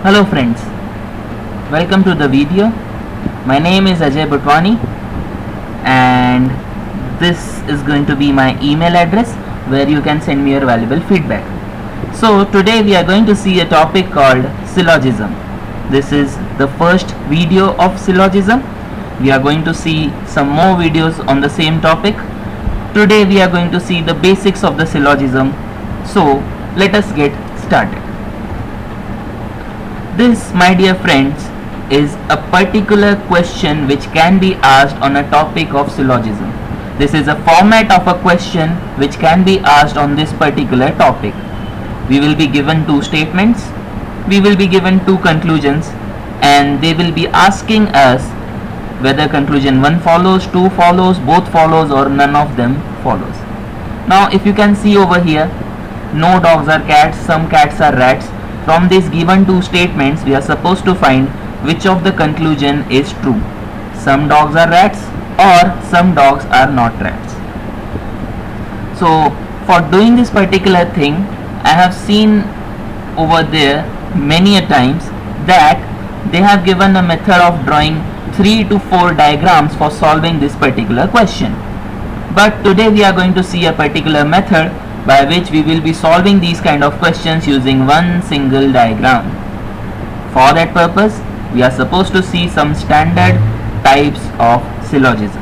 Hello friends, welcome to the video. My name is Ajay Butwani and this is going to be my email address where you can send me your valuable feedback. So today we are going to see a topic called syllogism. This is the first video of syllogism. We are going to see some more videos on the same topic. Today we are going to see the basics of the syllogism. So let us get started. This, my dear friends, is a particular question which can be asked on a topic of syllogism. This is a format of a question which can be asked on this particular topic. We will be given two statements, we will be given two conclusions, and they will be asking us whether conclusion 1 follows, 2 follows, both follows, or none of them follows. Now if you can see over here, no dogs are cats, some cats are rats. From these given two statements, we are supposed to find which of the conclusion is true. Some dogs are rats or some dogs are not rats. So for doing this particular thing, I have seen over there many a times that they have given a method of drawing 3 to 4 diagrams for solving this particular question. But today we are going to see a particular method by which we will be solving these kind of questions using one single diagram. For that purpose, we are supposed to see some standard types of syllogism.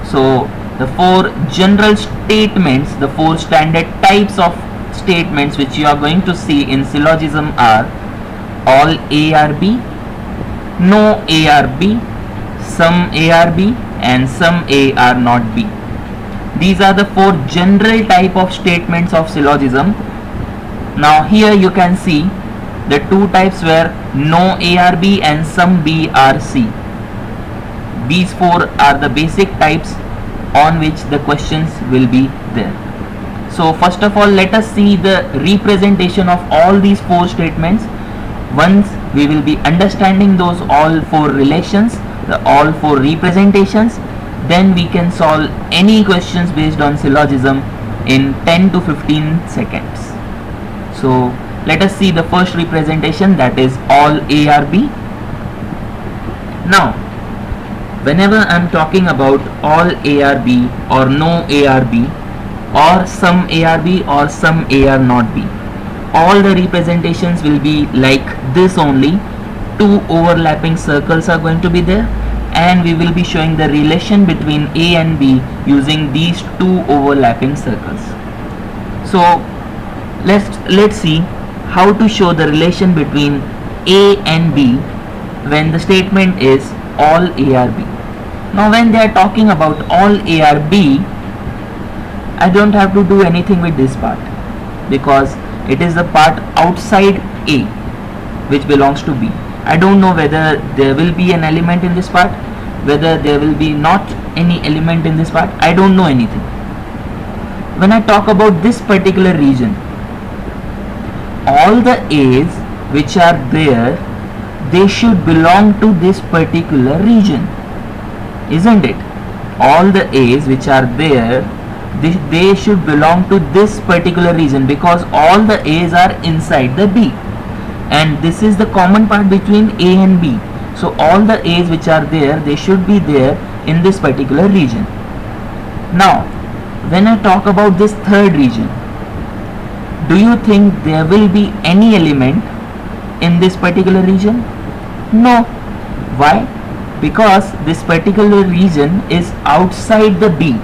So the four general statements, the four standard types of statements which you are going to see in syllogism are all A are B, no A are B, some A are B, and some A are not B. These are the four general type of statements of syllogism. Now here you can see the two types where no A are B and some B are C. These four are the basic types on which the questions will be there. So first of all, let us see the representation of all these four statements. Once we will be understanding those all four relations, the all four representations, then we can solve any questions based on syllogism in 10 to 15 seconds. So let us see the first representation, that is all A are B. Now whenever I am talking about all A are B or no A are B or some A are B or some A are not B, all the representations will be like this only. Two overlapping circles are going to be there, and we will be showing the relation between A and B using these two overlapping circles. So let's see how to show the relation between A and B when the statement is all A are B. Now when they are talking about all A are B, I don't have to do anything with this part because it is the part outside A which belongs to B. I don't know whether there will be an element in this part, whether there will be not any element in this part. I don't know anything. When I talk about this particular region, all the A's which are there, they should belong to this particular region, isn't it? All the A's which are there, they should belong to this particular region because all the A's are inside the B, and this is the common part between A and B. So all the A's which are there, they should be there in this particular region. Now when I talk about this third region, do you think there will be any element in this particular region? No. Why? Because this particular region is outside the B,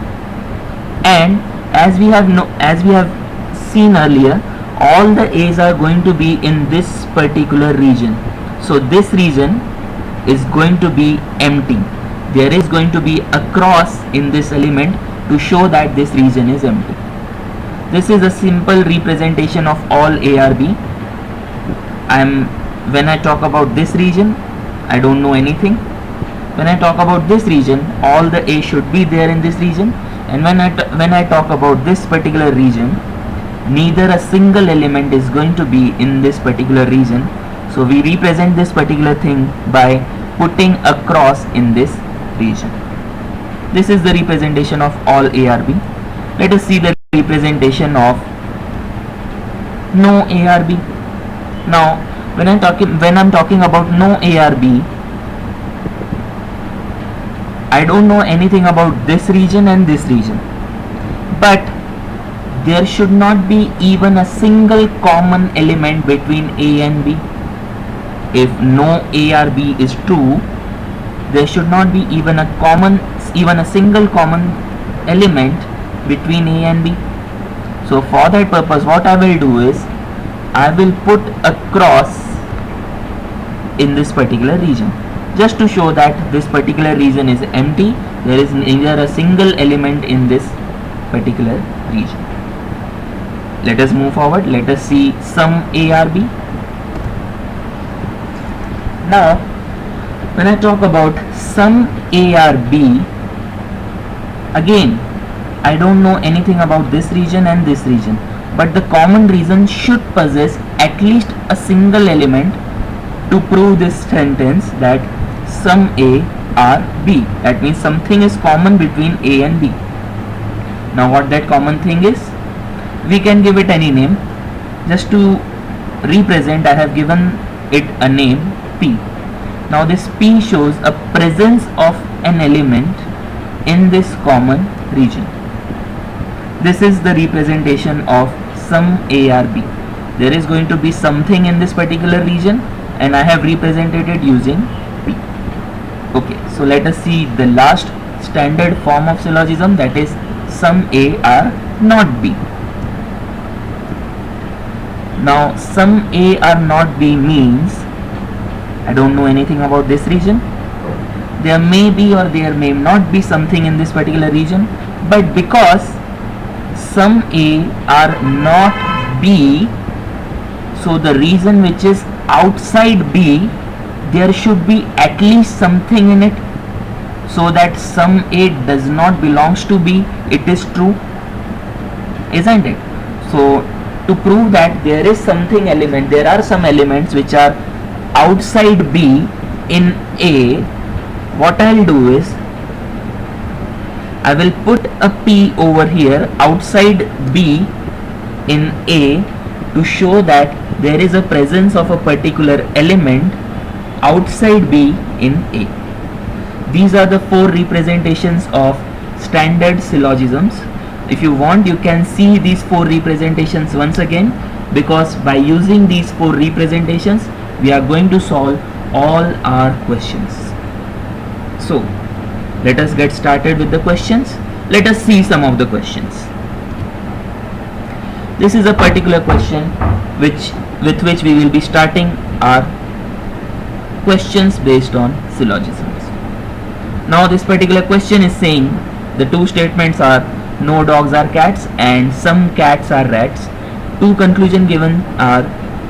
and as we have seen earlier, all the A's are going to be in this particular region. So this region is going to be empty. There is going to be a cross in this element to show that this region is empty. This is a simple representation of all A are B. When I talk about this region, I don't know anything. When I talk about this region, all the A should be there in this region, and when I talk about this particular region, neither a single element is going to be in this particular region. So we represent this particular thing by putting a cross in this region. This is the representation of all A are B. Let us see the representation of no A are B. Now when I'm talking about no ARB, I don't know anything about this region and this region, but there should not be even a single common element between A and B. If no ARB is true, there should not be even a single common element between A and B. So for that purpose, what I will do is I will put a cross in this particular region, just to show that this particular region is empty. There is neither a single element in this particular region. Let us move forward. Let us see some ARB. Now when I talk about some ARB, again I don't know anything about this region and this region, but the common region should possess at least a single element to prove this sentence that some A are B. That means something is common between A and B. Now what that common thing is, we can give it any name. Just to represent, I have given it a name P. Now this P shows a presence of an element in this common region. This is the representation of some ARB. There is going to be something in this particular region and I have represented it using P. Okay, so let us see the last standard form of syllogism, that is some A are not B. Now some A are not B means I don't know anything about this region. There may be or there may not be something in this particular region, but because some A are not B, so the region which is outside B, there should be at least something in it, so that some A does not belongs to B. It is true, isn't it? So to prove that there is something element, there are some elements which are outside B in A, what I'll do is I will put a P over here outside B in A to show that there is a presence of a particular element outside B in A. These are the four representations of standard syllogisms. If you want, you can see these four representations once again, because by using these four representations we are going to solve all our questions. So let us get started with the questions. Let us see some of the questions. This is a particular question with which we will be starting our questions based on syllogisms. Now this particular question is saying the two statements are no dogs are cats and some cats are rats. Two conclusions given are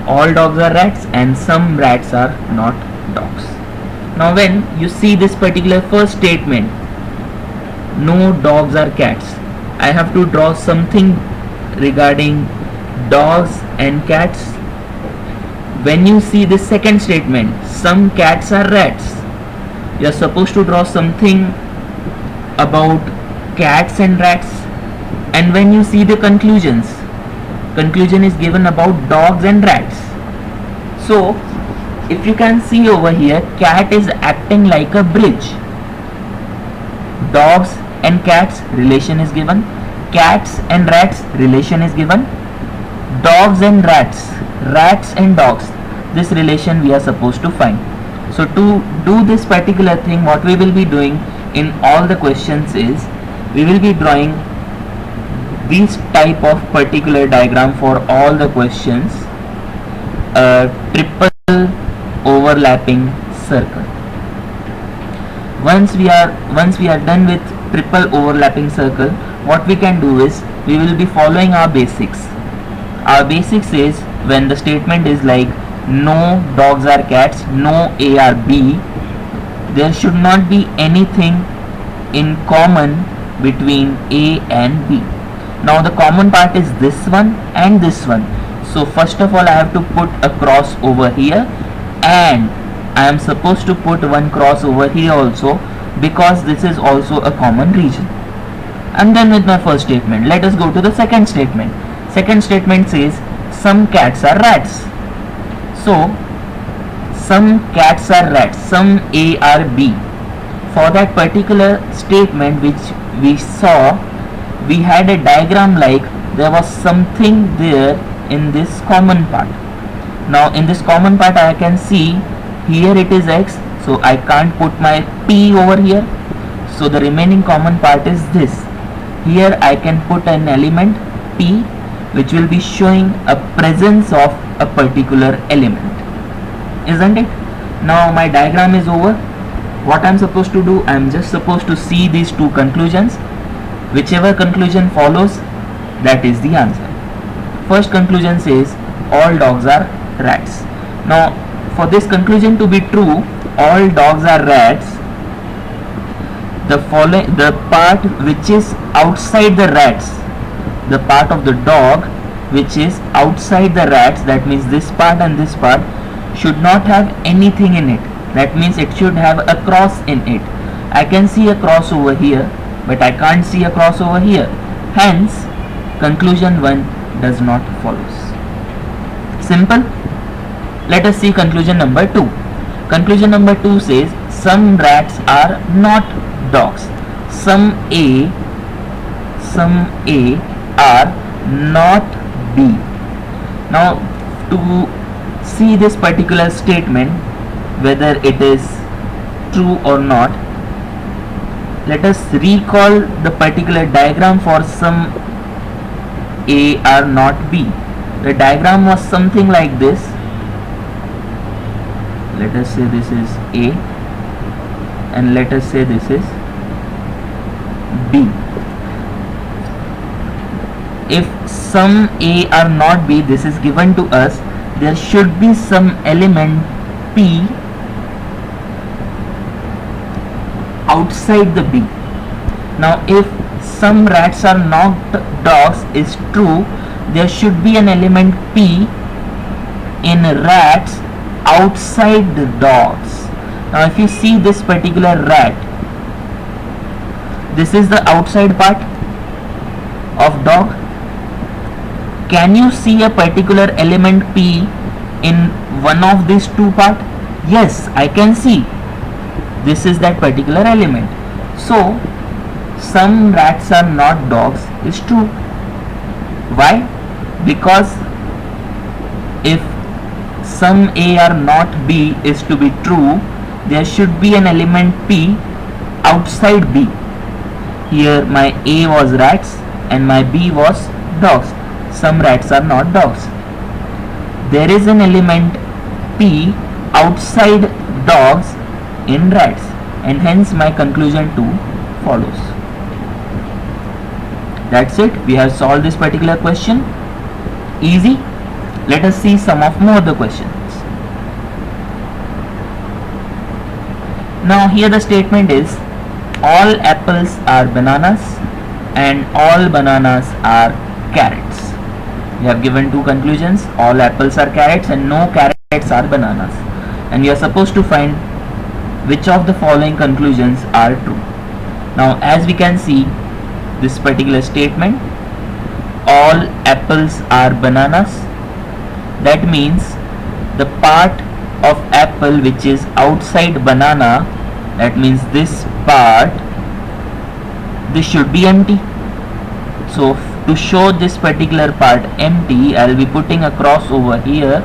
all dogs are rats and some rats are not dogs. Now when you see this particular first statement, no dogs are cats, I have to draw something regarding dogs and cats. When you see the second statement, some cats are rats, you are supposed to draw something about cats and rats. And when you see the conclusion is given about dogs and rats. So if you can see over here, cat is acting like a bridge. Dogs and cats relation is given, cats and rats relation is given, dogs and rats, rats and dogs, this relation we are supposed to find. So to do this particular thing, what we will be doing in all the questions is we will be drawing this type of particular diagram for all the questions, a triple overlapping circle. Once we are done with triple overlapping circle, what we can do is we will be following our basics. Our basics is when the statement is like no dogs are cats, no A are B, there should not be anything in common between A and B. Now the common part is this one and this one. So first of all I have to put a cross over here, and I am supposed to put one cross over here also, because this is also a common region. I'm done with my first statement. Let us go to the second statement. Second statement says some cats are rats. So some cats are rats, some A are B. For that particular statement which we saw, we had a diagram like there was something there in this common part. Now in this common part I can see here it is X, so I can't put my P over here. So the remaining common part is this. Here I can put an element P which will be showing a presence of a particular element, isn't it? Now my diagram is over. What I'm supposed to do, I'm just supposed to see these two conclusions. Whichever conclusion follows, that is the answer. First conclusion says all dogs are rats. Now for this conclusion to be true, all dogs are rats, the part which is outside the rats, the part of the dog which is outside the rats, that means this part and this part, should not have anything in it. That means it should have a cross in it. I can see a cross over here, but I can't see a cross over here. Hence, conclusion 1 does not follow. Simple. Let us see conclusion number 2. Conclusion number 2 says some rats are not dogs. Some A are not B. Now to see this particular statement, whether it is true or not, let us recall the particular diagram for some A are not B. The diagram was something like this. Let us say this is A and let us say this is B. If some A are not B, this is given to us, there should be some element P outside the B. Now if some rats are not dogs is true, there should be an element P in rats outside the dogs. Now if you see this particular rat, this is the outside part of dog. Can you see a particular element P in one of these two parts? Yes, I can see. This is that particular element. So some rats are not dogs is true. Why? Because if some A are not B is to be true, there should be an element P outside B. Here my A was rats and my B was dogs. Some rats are not dogs. There is an element P outside dogs in rats, and hence my conclusion 2 follows. That's it. We have solved this particular question. Easy. Let us see some of more the questions. Now here the statement is all apples are bananas and all bananas are carrots. We have given two conclusions. All apples are carrots and no carrots are bananas. And we are supposed to find which of the following conclusions are true. Now as we can see this particular statement, all apples are bananas. That means the part of apple which is outside banana, that means this part, this should be empty. So to show this particular part empty, I will be putting a cross over here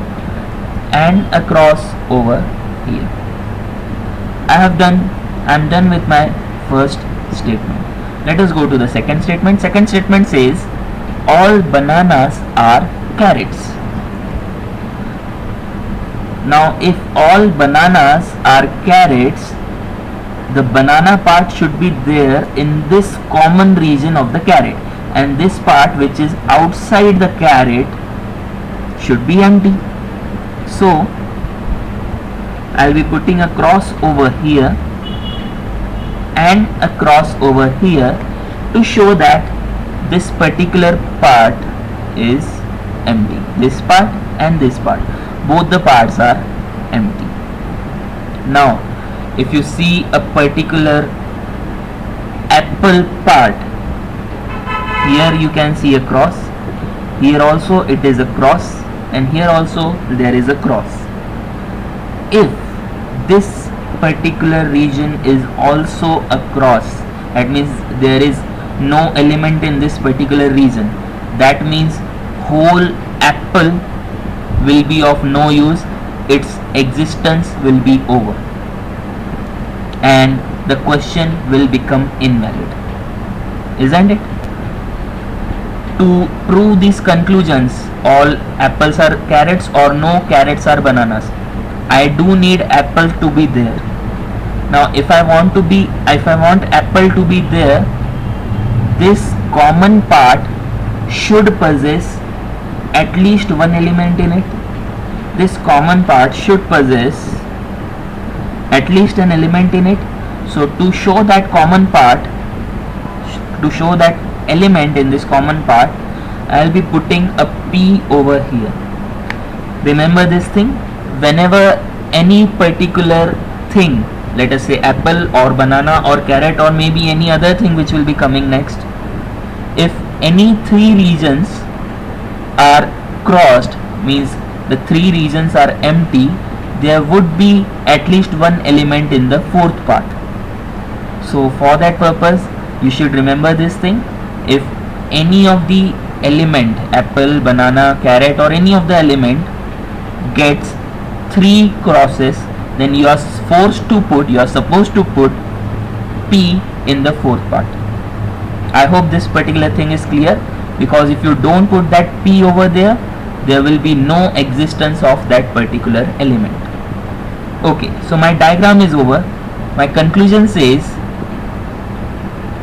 and a cross over here. I am done with my first statement. Let us go to the second statement. Second statement says all bananas are carrots. Now if all bananas are carrots, the banana part should be there in this common region of the carrot, and this part which is outside the carrot should be empty. So I will be putting a cross over here and a cross over here to show that this particular part is empty. This part and this part, both the parts are empty. Now if you see a particular apple part, here you can see a cross, here also it is a cross, and here also there is a cross. if this particular region is also a cross, that means there is no element in this particular region, that means whole apple will be of no use, its existence will be over, and the question will become invalid, isn't it? To prove these conclusions, all apples are carrots or no carrots are bananas, I do need apple to be there. Now if I want apple to be there, this common part should possess at least one element in it. This common part should possess at least an element in it. So to show that common part, to show that element in this common part, I will be putting a P over here. Remember this thing, whenever any particular thing, let us say apple or banana or carrot or maybe any other thing which will be coming next, if any three regions are crossed, means the three regions are empty, there would be at least one element in the fourth part. So for that purpose you should remember this thing, if any of the element, apple, banana, carrot or any of the element gets three crosses, then you are supposed to put P in the fourth part. I hope this particular thing is clear, because if you don't put that P over there, there will be no existence of that particular element. Okay, so my diagram is over. My conclusion says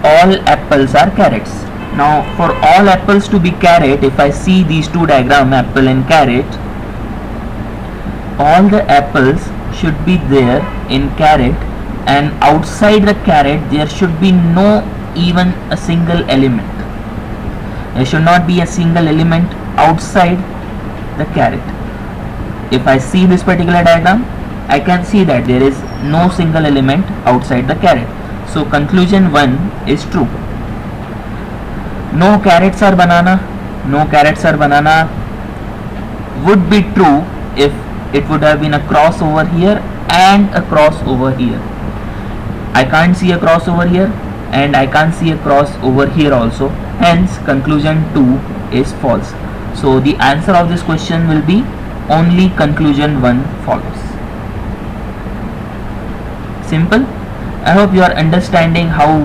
all apples are carrots. Now for all apples to be carrot, if I see these two diagrams, apple and carrot, all the apples should be there in carrot, and outside the carrot there should be no even a single element. There should not be a single element outside the carrot. If I see this particular diagram, I can see that there is no single element outside the carrot. So conclusion 1 is true. No carrots are banana, no carrots are banana would be true if it would have been a cross over here and a cross over here. I can't see a cross over here and I can't see a cross over here also, hence conclusion 2 is false. So the answer of this question will be only conclusion 1 follows. Simple. I hope you are understanding how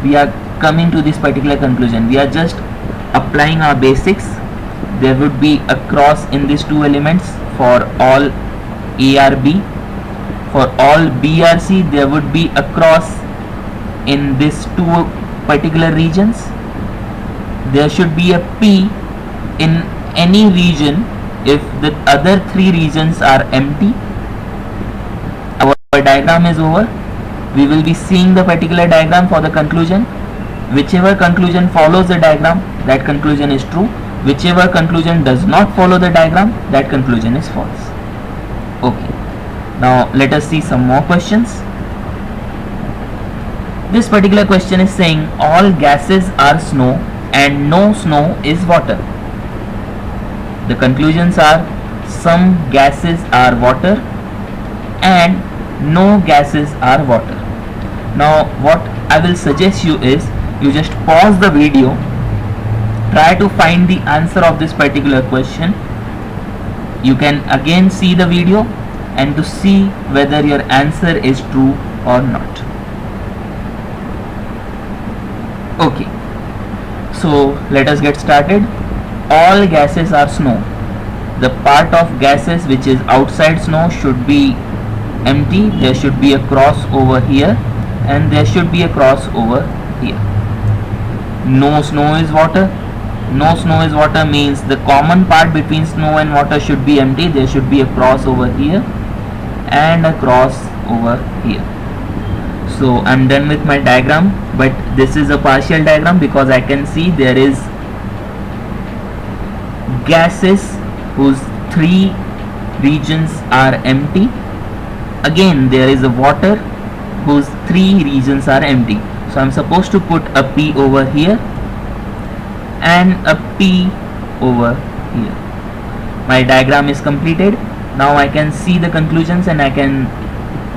we are coming to this particular conclusion. We are just applying our basics. There would be a cross in these two elements for all ARB. For all BRC, there would be a cross in these two particular regions. There should be a P in any region if the other three regions are empty. Our diagram is over. We will be seeing the particular diagram for the conclusion. Whichever conclusion follows the diagram, that conclusion is true. Whichever conclusion does not follow the diagram, that conclusion is false. Okay. Now let us see some more questions. This particular question is saying all gases are snow and no snow is water. The conclusions are some gases are water and no gases are water. Now what I will suggest you is you just pause the video, try to find the answer of this particular question. You can again see the video and to see whether your answer is true or not. Okay, so let us get started. All gases are snow. The part of gases which is outside snow should be empty. There should be a cross over here and there should be a cross over here. No snow is water. No snow is water means the common part between snow and water should be empty. There should be a cross over here and a cross over here. So I'm done with my diagram, but this is a partial diagram because I can see there is gases whose three regions are empty. Again there is a water whose three regions are empty. So I'm supposed to put a P over here and a P over here. My diagram is completed. Now I can see the conclusions and I can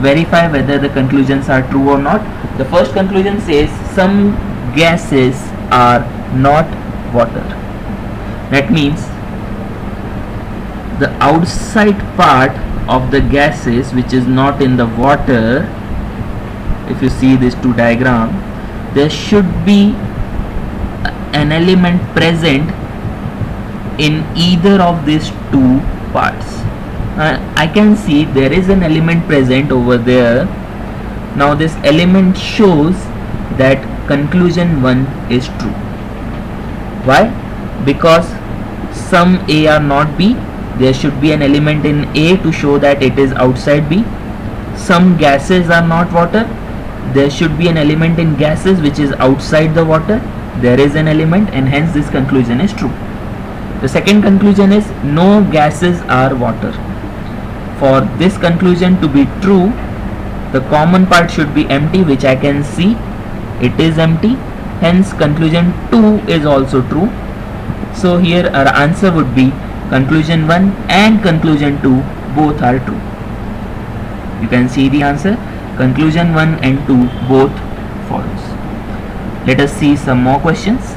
verify whether the conclusions are true or not. The first conclusion says some gases are not water. That means the outside part of the gases which is not in the water, if you see these two diagram, there should be an element present in either of these two parts. I can see there is an element present over there. Now this element shows that conclusion 1 is true. Why? Because some A are not B. There should be an element in A to show that it is outside B. Some gases are not water. There should be an element in gases which is outside the water. There is an element, and hence this conclusion is true. The second conclusion is no gases are water. For this conclusion to be true, the common part should be empty, which I can see it is empty. Hence conclusion 2 is also true. So here our answer would be conclusion 1 and conclusion 2 both are true. You can see the answer. Conclusion 1 and 2 both follows. Let us see some more questions.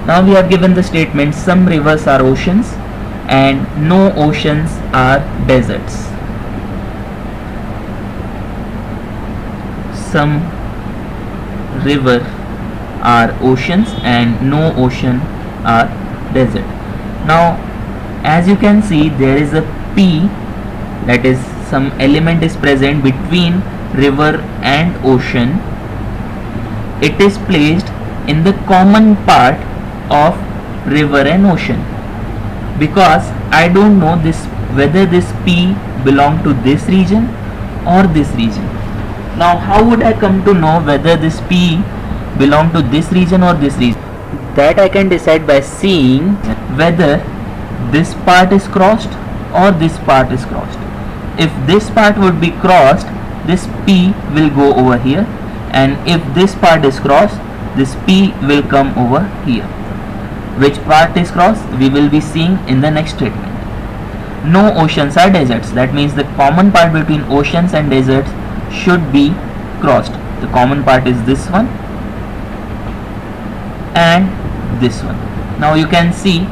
Now we have given the statement some rivers are oceans and no oceans are deserts. Some river are oceans and no ocean are desert. Now as you can see, there is a P, that is some element is present between river and ocean. It is placed in the common part of river and ocean, because I don't know this whether this P belong to this region or this region. Now how would I come to know whether this P belong to this region or this region? That I can decide by seeing whether this part is crossed or this part is crossed. If this part would be crossed, this P will go over here, and if this part is crossed, this P will come over here. Which part is crossed we will be seeing in the next statement. No oceans are deserts. That means the common part between oceans and deserts should be crossed. The common part is this one and this one. Now you can see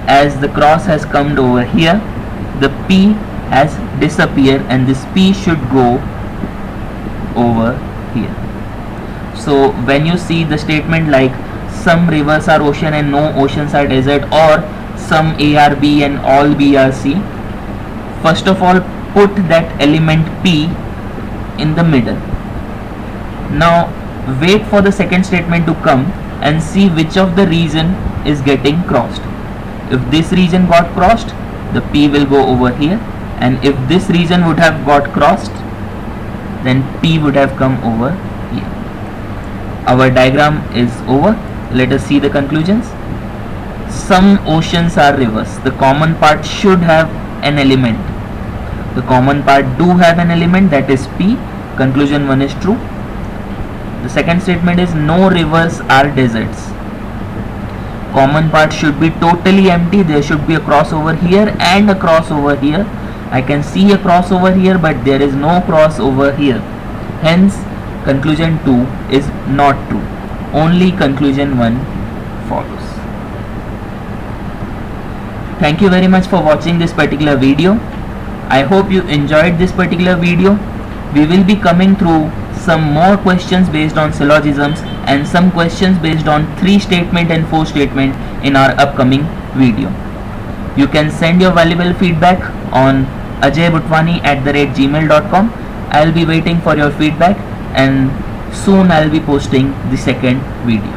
as the cross has come over here, the P has disappeared and this P should go over here. So when you see the statement like some rivers are ocean and no oceans are desert, or some A are B and all B are C, first of all put that element P in the middle. Now wait for the second statement to come and see which of the region is getting crossed. If this region got crossed, the P will go over here, and if this region would have got crossed, then P would have come over here. Our diagram is over. Let us see the conclusions. Some oceans are rivers. The common part should have an element. The common part do have an element, that is P. Conclusion 1 is true. The second statement is no rivers are deserts. Common part should be totally empty. There should be a cross over here and a cross over here. I can see a cross over here, but there is no cross over here. Hence conclusion 2 is not true. Only conclusion 1 follows. Thank you very much for watching this particular video. I hope you enjoyed this particular video. We will be coming through some more questions based on syllogisms and some questions based on 3 statement and 4 statement in our upcoming video. You can send your valuable feedback on ajaybutwani@gmail.com. I'll be waiting for your feedback, and soon I'll be posting the second video.